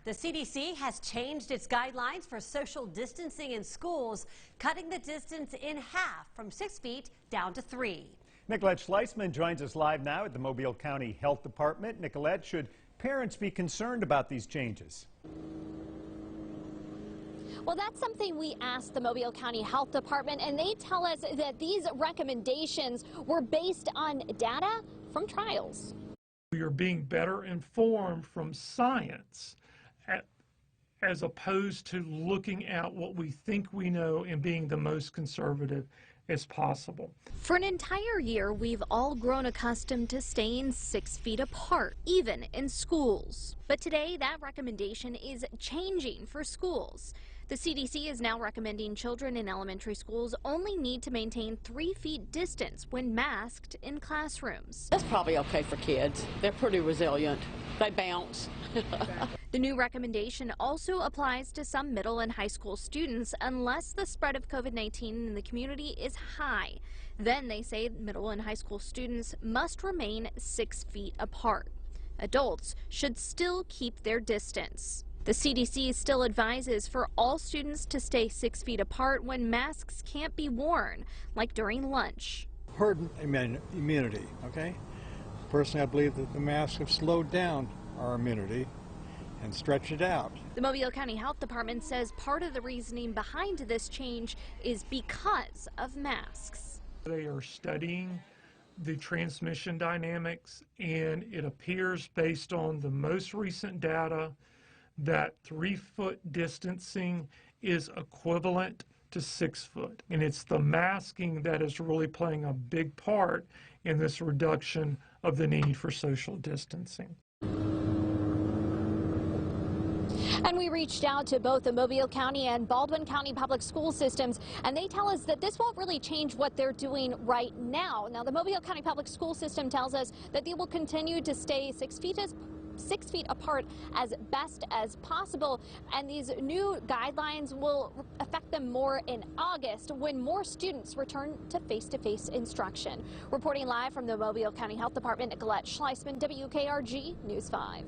The CDC has changed its guidelines for social distancing in schools, cutting the distance in half from 6 feet down to 3. Nicolette Schleisman joins us live now at the Mobile County Health Department. Nicolette, should parents be concerned about these changes? Well, that's something we asked the Mobile County Health Department, and they tell us that these recommendations were based on data from trials. We are being better informed from science as opposed to looking at what we think we know and being the most conservative as possible. For an entire year, we've all grown accustomed to staying 6 feet apart, even in schools. But today, that recommendation is changing for schools. The CDC is now recommending children in elementary schools only need to maintain 3 feet distance when masked in classrooms. That's probably okay for kids. They're pretty resilient. They bounce. The new recommendation also applies to some middle and high school students unless the spread of COVID-19 in the community is high. Then they say middle and high school students must remain 6 feet apart. Adults should still keep their distance. The CDC still advises for all students to stay 6 feet apart when masks can't be worn, like during lunch. Herd immunity, okay? Personally, I believe that the masks have slowed down our immunity and stretched it out. The Mobile County Health Department says part of the reasoning behind this change is because of masks. They are studying the transmission dynamics, and it appears based on the most recent data that 3 foot distancing is equivalent to 6 foot. And it's the masking that is really playing a big part in this reduction of the need for social distancing. And we reached out to both the Mobile County and Baldwin County public school systems, and they tell us that this won't really change what they're doing right now. Now, the Mobile County public school system tells us that they will continue to stay 6 feet apart as best as possible, and these new guidelines will affect them more in August when more students return to face-to-face instruction. Reporting live from the Mobile County Health Department, Nicolette Schleisman, WKRG News 5.